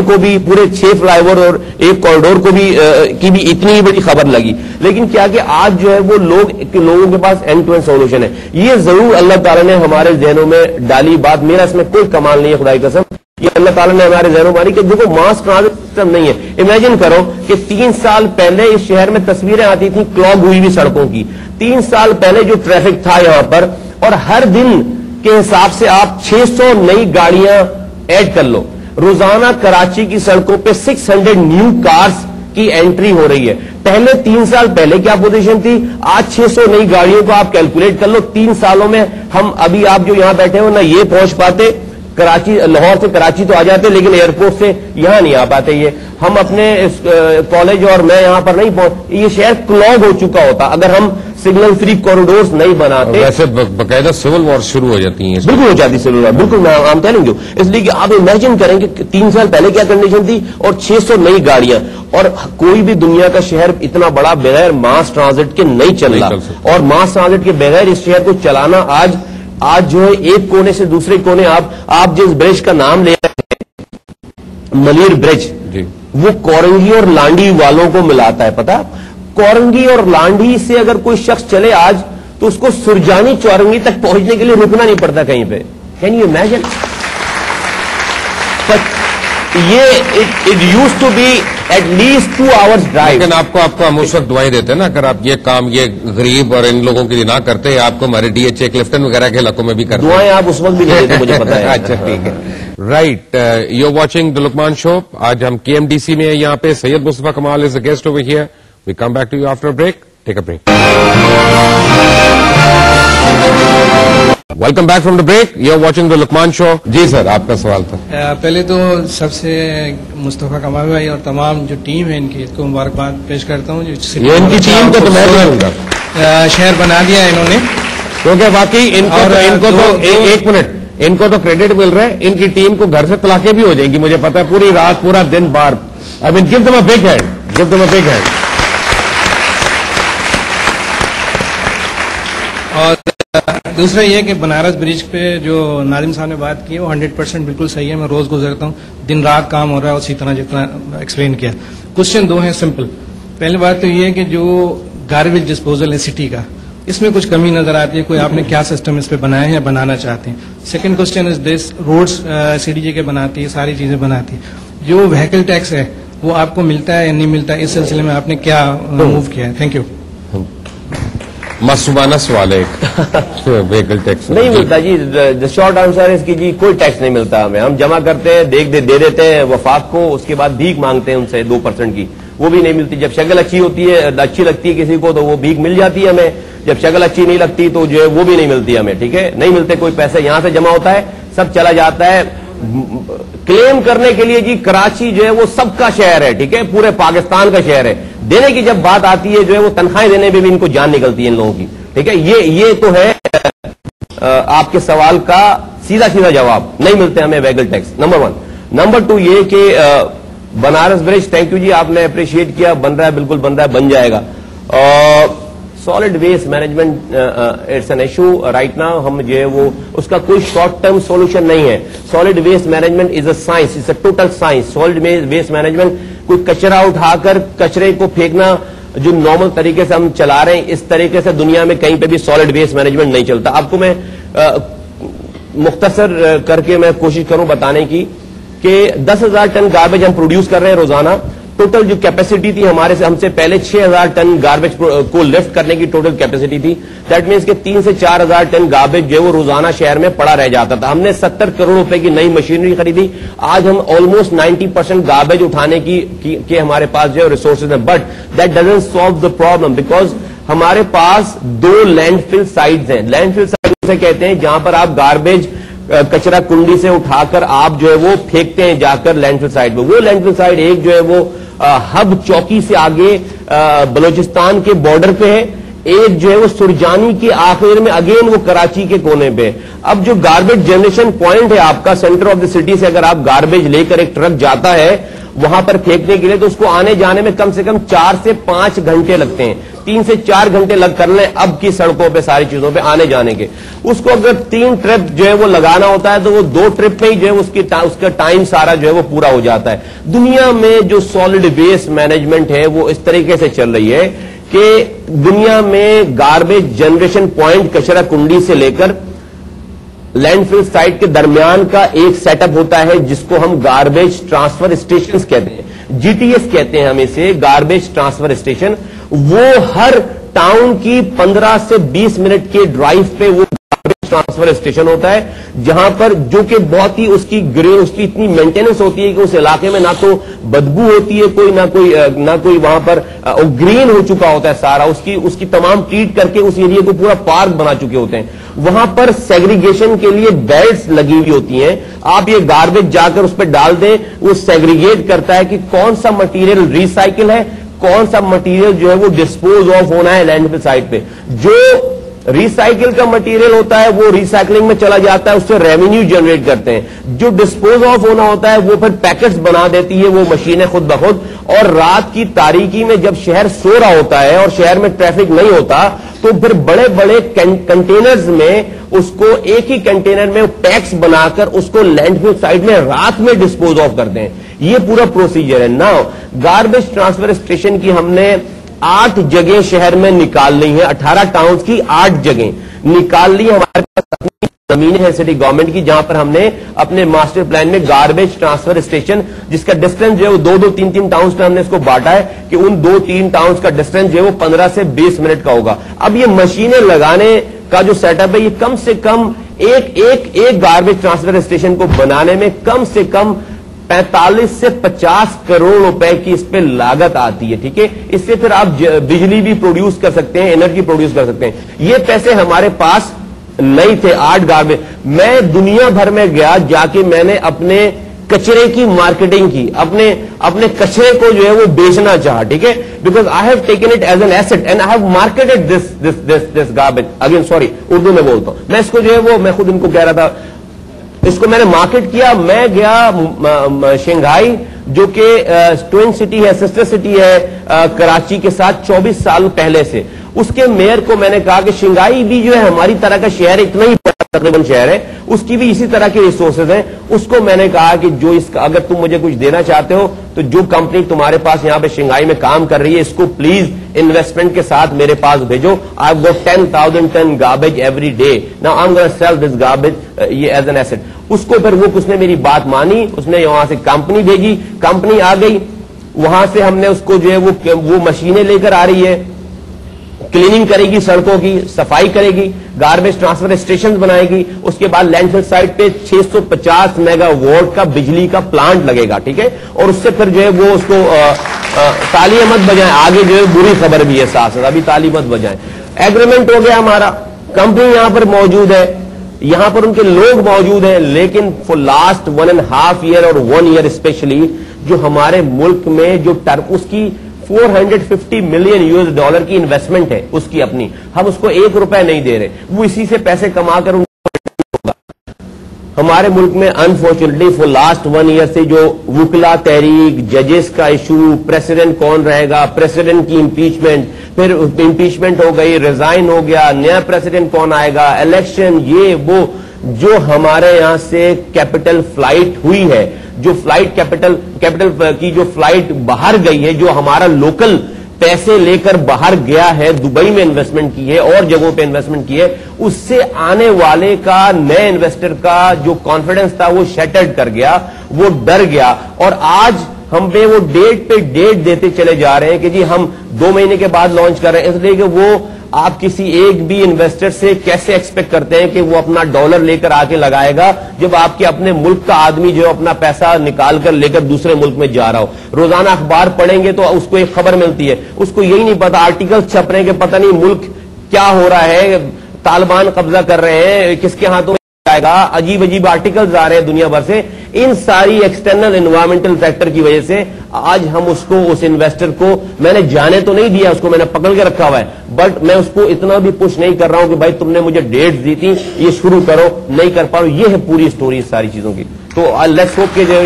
को भी, पूरे 6 फ्लाईओवर और एक कॉरिडोर को भी की भी इतनी बड़ी खबर लगी, लेकिन क्या कि आज जो है वो लोगों के पास एंड टू एंड सोल्यूशन है। ये जरूर अल्लाह ताला ने हमारे जहनों में डाली बात, मेरा इसमें कोई कमाल नहीं है, खुदा की कसम, ये अल्लाह ताला ने हमारे जहनों में डाली कि देखो मास ट्रांजिट सिस्टम नहीं है। इमेजिन करो कि 3 साल पहले इस शहर में तस्वीरें आती थी क्लॉग हुई हुई सड़कों की, 3 साल पहले जो ट्रैफिक था यहां पर, और हर दिन के हिसाब से आप 600 नई गाड़ियां ऐड कर लो। रोजाना कराची की सड़कों पे 600 न्यू कार्स की एंट्री हो रही है। पहले 3 साल पहले क्या पोजीशन थी, आज 600 नई गाड़ियों को आप कैलकुलेट कर लो। 3 सालों में हम अभी आप जो यहां बैठे हो ना ये पहुंच पाते, कराची लाहौर से कराची तो आ जाते लेकिन एयरपोर्ट से यहां नहीं आ पाते। ये हम अपने कॉलेज और मैं यहां पर नहीं पहुंच, ये शहर क्लॉग हो चुका होता अगर हम सिग्नल फ्री कॉरिडोर्स नहीं बनाते। वैसे बकायदा सिविल वॉर शुरू हो जाती है, बिल्कुल हो जाती सिविल वॉर, बिल्कुल मैं आम टेलिंग यू। इसलिए कि आप इमेजिन करें कि 3 साल पहले क्या कंडीशन थी और 600 नई गाड़ियां, और कोई भी दुनिया का शहर इतना बड़ा बगैर मास ट्रांजिट के नहीं चल रहा, और मास ट्रांजिट के बगैर इस शहर को चलाना आज जो है एक कोने से दूसरे कोने, आप जिस ब्रिज का नाम ले रहे हैं मलिर ब्रिज, वो कोरंगी और लांडी वालों को मिलाता है, पता? कोरंगी और लांडी से अगर कोई शख्स चले आज तो उसको सुरजानी चौरंगी तक पहुंचने के लिए रुकना नहीं पड़ता कहीं पे। Can you imagine? ये it used to be at least 2 hours drive. लेकिन आपको हम उस वक्त दुआएं देते हैं ना, अगर आप ये काम ये गरीब और इन लोगों के लिए ना करते, आपको हमारे DHA क्लिफ्टन वगैरह के इलाकों में भी करते। दुआएं आप उस वक्त भी नहीं देते, मुझे पता है। अच्छा ठीक है, right. You watching the Luqman show. आज हम KMDC में यहाँ पे Syed Mustafa Kamal is the guest over here. We come back to you after break. Take a break. Welcome back from the break. You are watching the Luqman show. जी sir, आपका सवाल था। पहले तो सबसे मुस्तफा कमाल भाई और तमाम जो टीम है इनकी, इसको मुबारकबाद पेश करता हूँ। ये इनकी टीम को तो मैं दूंगा, शहर बना दिया इन्होंने, क्योंकि वाकई एक मिनट, इनको तो क्रेडिट मिल रहा है, इनकी टीम को घर से तलाकें भी हो जाएंगी, मुझे पता है, पूरी रात पूरा दिन बार। I mean give them a big hand, give them a big hand. और दूसरा ये कि बनारस ब्रिज पे जो नाजिम साहब ने बात की है वो 100% बिल्कुल सही है। मैं रोज गुजरता हूँ, दिन रात काम हो रहा है उसी तरह जितना एक्सप्लेन किया। क्वेश्चन 2 है सिंपल। पहली बात तो ये है कि जो गार्बेज डिस्पोजल है सिटी का, इसमें कुछ कमी नजर आती है, कोई आपने क्या सिस्टम इस पे बनाया है या बनाना चाहते हैं? Second question is this, roads CDJ के बनाती है, सारी चीजें बनाती है, जो व्हीकल टैक्स है वो आपको मिलता है या नहीं मिलता है? इस सिलसिले में आपने क्या मूव किया है? Thank you. मसूबाना सवाल है व्हीकल टैक्स नहीं मिलता जी। द शॉर्ट आंसर है इसकी जी, कोई टैक्स नहीं मिलता हमें। हम जमा करते हैं, दे देते हैं वफाक को, उसके बाद भीख मांगते हैं उनसे 2% की, वो भी नहीं मिलती। जब शक्ल अच्छी होती है, अच्छी लगती है किसी को तो वो भीख मिल जाती है हमें, जब शक्ल अच्छी नहीं लगती तो जो है वो भी नहीं मिलती हमें। ठीक है, नहीं मिलते कोई पैसे, यहां से जमा होता है, सब चला जाता है। क्लेम करने के लिए जी कराची जो है वो सबका शहर है, ठीक है, पूरे पाकिस्तान का शहर है। देने की जब बात आती है जो है वो तनख्वाहें देने में भी इनको जान निकलती है इन लोगों की। ठीक है, ये तो है आपके सवाल का सीधा सीधा जवाब, नहीं मिलते हमें व्हीकल टैक्स, नंबर 1। नंबर 2 ये कि बनारस ब्रिज, थैंक यू जी, आपने अप्रिशिएट किया, बन रहा है, बिल्कुल बन रहा है, बन जाएगा। Solid waste management it's an issue right now. हम जो है वो उसका कोई शॉर्ट टर्म सॉल्यूशन नहीं है। Solid waste management is a science, it's a total science. Solid waste management कोई कचरा उठाकर कचरे को फेंकना जो नॉर्मल तरीके से हम चला रहे हैं, इस तरीके से दुनिया में कहीं पे भी सॉलिड वेस्ट मैनेजमेंट नहीं चलता। आपको मैं मुख्तसर करके मैं कोशिश करूं बताने की कि 10,000 टन गार्बेज हम प्रोड्यूस कर रहे हैं रोजाना। टोटल जो कैपेसिटी थी हमसे पहले 6,000 टन गार्बेज को लिफ्ट करने की टोटल कैपेसिटी थी। दैट मीन्स कि 3 से 4,000 टन गार्बेज जो है वो रोजाना शहर में पड़ा रह जाता था। हमने 70 करोड़ रुपए की नई मशीनरी खरीदी। आज हम ऑलमोस्ट 90% गार्बेज उठाने की हमारे पास जो है रिसोर्सेज है, but that doesn't solve the problem because हमारे पास 2 लैंडफिल साइट्स हैं। लैंडफिल साइट से कहते हैं जहां पर आप गार्बेज कचरा कुंडी से उठाकर आप जो है वो फेंकते हैं जाकर लैंडफिल साइट पे। वो लैंडफिल साइट एक जो है वो हब चौकी से आगे बलूचिस्तान के बॉर्डर पे है, एक जो है वो सुरजानी के आखिर में अगेन वो कराची के कोने पे। अब जो गार्बेज जनरेशन पॉइंट है आपका सेंटर ऑफ द सिटी से अगर आप गार्बेज लेकर एक ट्रक जाता है, وہاں پر پھینکنے کے لیے, تو اس کو آنے جانے میں کم سے کم 4 سے 5 گھنٹے لگتے ہیں, 3 سے 4 گھنٹے لگ کر لیں اب کی سڑکوں پہ ساری چیزوں پہ آنے جانے کے. اس کو اگر 3 ٹرپ جو ہے وہ لگانا ہوتا ہے تو وہ 2 ٹرپ میں ہی جو ہے اس کا ٹائم سارا جو ہے وہ پورا ہو جاتا ہے. دنیا میں جو سالڈ ویسٹ مینجمنٹ ہے وہ اس طریقے سے چل رہی ہے کہ دنیا میں گاربیج جنریشن پوائنٹ کچرا کنڈی سے لے کر لینڈ فل سائٹ کے درمیان کا ایک سیٹ اپ ہوتا ہے جس کو ہم گاربیج ٹرانسفر اسٹیشن کہتے ہیں, جی ٹی ایس کہتے ہیں ہم اسے, گاربیج ٹرانسفر اسٹیشن. وہ ہر ٹاؤن کی 15 سے 20 منٹ کے ڈرائیو پہ وہ گاربیج ٹرانسفر اسٹیشن ہوتا ہے, جہاں پر جو کہ بہت ہی اس کی اتنی مینٹیننس ہوتی ہے کہ اس علاقے میں نہ تو بدبو ہوتی ہے کوئی, نہ کوئی وہاں پر گرین ہو چکا ہوتا ہے سارا, اس کی تمام ٹریٹ کر کے اس ایریا کو پورا پارک بنا چکے ہوتے ہیں. وہاں پر سیگریگیشن کے لیے بیلٹس لگی ہوئی ہوتی ہیں, آپ یہ گاربیج جا کر اس پہ ڈال دیں, وہ سیگریگیٹ کرتا ہے کہ کون سا مٹیریل ریسائکل ہے, کون سا مٹیریل جو ہے وہ ڈسپوز آف ہونا ہے لینڈ فل سائٹ پہ. جو ریسائکل کا مٹیریل ہوتا ہے وہ ریسائکلنگ میں چلا جاتا ہے, اس سے ریونیو جنریٹ کرتے ہیں. جو ڈسپوز آف ہونا ہوتا ہے وہ پھر پیکٹس بنا دیتی ہے وہ مشینیں خود بخود. اور رات کی تاریکی میں جب شہر سو رہا ہوتا ہے اور شہر میں ٹریفک نہیں ہوتا تو پھر بڑے بڑے کنٹینرز میں اس کو ایک ہی کنٹینر میں پیکس بنا کر اس کو لینڈ فل سائٹ میں رات میں ڈسپوز آف کرتے ہیں. یہ پورا پروسیجر ہے. ناؤ گاربیج ٹرانسفر اسٹیشن کی ہم نے 8 جگہیں شہر میں نکال لی ہیں, 18 ٹاؤنز کی 8 جگہیں نکال لی. ہمارے پاس اپنی زمینیں ہیں سٹی گورنمنٹ کی جہاں پر ہم نے اپنے ماسٹر پلان میں گاربیج ٹرانسفر اسٹیشن جس کا ڈسٹینس جو ہے وہ 2-3 ٹاؤنز پہ ہم نے اس کو بانٹا ہے کہ ان 2-3 ٹاؤنز کا ڈسٹینس جو ہے وہ 15 سے 20 منٹ کا ہوگا. اب یہ مشینیں لگانے کا جو سیٹ اپ ہے یہ کم سے کم ایک گاربیج ٹرانسفر اسٹیشن کو بنانے میں کم سے کم 45 سے 50 کروڑ روپے کی اس پہ لاگت آتی ہے. ٹھیک ہے, اس سے پھر آپ بجلی بھی پروڈیوس کر سکتے ہیں, انرجی پروڈیوس کر سکتے ہیں. یہ پیسے ہمارے پاس نہیں تھے. 8 گاربیج میں دنیا بھر میں گیا, جا کے میں نے اپنے کچرے کی مارکیٹنگ کی, اپنے کچرے کو جو ہے وہ بیچنا چاہا. ٹھیک ہے, because I have taken it as an asset and I have marketed this garbage. Again sorry Urdu میں بولتا ہوں, میں اس کو جو ہے وہ میں خود ان کو کہہ رہا تھا, اس کو میں نے مارکیٹ کیا. میں گیا شنگھائی جو کہ ٹوئن سٹی ہے, سسٹر سٹی ہے کراچی کے ساتھ 24 سال پہلے سے. اس کے میئر کو میں نے کہا کہ شنگھائی بھی جو ہے ہماری طرح کا شہر, اتنا ہی تقریباً شہر ہے, اس کی بھی اسی طرح کے ریسورسز ہیں. اس کو میں نے کہا کہ جو اس کا اگر تم مجھے کچھ دینا چاہتے ہو تو جو کمپنی تمہارے پاس یہاں پہ شنگھائی میں کام کر رہی ہے اس کو پلیز انویسٹمنٹ کے ساتھ میرے پاس بھیجو. I've got 10,000 ton garbage every day. Now I'm going to sell this garbage یہ ایز این ایسٹ. اس کو پھر اس نے میری بات مانی, اس نے وہاں سے کمپنی بھیجی, کمپنی آ گئی. وہاں سے ہم نے اس کو جو ہے وہ مشینیں لے کر آ رہی ہے, کلیننگ کرے گی, سڑکوں کی صفائی کرے گی, گاربیج ٹرانسفر اسٹیشن بنائے گی. اس کے بعد لینڈ فل سائٹ پہ 650 میگا واٹ کا بجلی کا پلانٹ لگے گا. ٹھیک ہے, اور اس سے پھر جو ہے وہ اس کو تالیاں مت بجائیں, آگے جو ہے بری خبر بھی ہے ساتھ ساتھ, ابھی تالی مت بجائیں. ایگریمنٹ ہو گیا ہمارا, کمپنی یہاں پر موجود ہے, یہاں پر ان کے لوگ موجود ہیں, لیکن فور لاسٹ 1.5 ایئر اور 1 ایئر اسپیشلی جو ہمارے ملک میں جو اس کی $450 ملین کی انویسٹمنٹ ہے اس کی اپنی, ہم اس کو 1 روپے نہیں دے رہے. وہ اسی سے پیسے کما کر ہمارے ملک میں انفارچونیٹلی فور لاسٹ 1 ایئر سے جو وکلا تحریک, ججز کا ایشو, پریسیڈنٹ کون رہے گا, پریسیڈنٹ کی امپیچمنٹ, پھر امپیچمنٹ ہو گئی, ریزائن ہو گیا, نیا پریسیڈنٹ کون آئے گا, الیکشن, یہ وہ, جو ہمارے یہاں سے کیپٹل فلائٹ ہوئی ہے, جو فلائٹ کیپٹل کی جو فلائٹ باہر گئی ہے, جو ہمارا لوکل پیسے لے کر باہر گیا ہے, دبئی میں انویسٹمنٹ کی ہے اور جگہوں پہ انویسٹمنٹ کی ہے, اس سے آنے والے کا نئے انویسٹر کا جو کانفیڈنس تھا وہ شیٹرڈ کر گیا, وہ ڈر گیا. اور آج ہم پہ وہ ڈیٹ پہ ڈیٹ دیتے چلے جا رہے ہیں کہ جی ہم 2 مہینے کے بعد لانچ کر رہے ہیں, اس لیے کہ وہ آپ کسی ایک بھی انویسٹر سے کیسے ایکسپیکٹ کرتے ہیں کہ وہ اپنا ڈالر لے کر آ کے لگائے گا جب آپ کے اپنے ملک کا آدمی جو اپنا پیسہ نکال کر لے کر دوسرے ملک میں جا رہا ہو. روزانہ اخبار پڑھیں گے تو اس کو ایک خبر ملتی ہے, اس کو یہی نہیں پتا, آرٹیکل چھپ رہے ہیں کہ پتہ نہیں ملک کیا ہو رہا ہے, طالبان قبضہ کر رہے ہیں, کس کے ہاتھوں جائے گا, عجیب عجیب آرٹیکلز آ رہے ہیں دنیا بھر سے. ان ساری ایکسٹرنل انوائرمنٹل فیکٹر کی وجہ سے آج ہم اس انویسٹر کو, میں نے جانے تو نہیں دیا, اس کو میں نے پکڑ کے رکھا ہوا ہے, بٹ میں اس کو اتنا بھی پش نہیں کر رہا ہوں کہ بھائی تم نے مجھے ڈیٹس دی تھی, یہ شروع کرو, نہیں کر پا رہا ہوں. یہ ہے پوری اسٹوری ساری چیزوں کی. تو لیٹس ہوپ کہ جو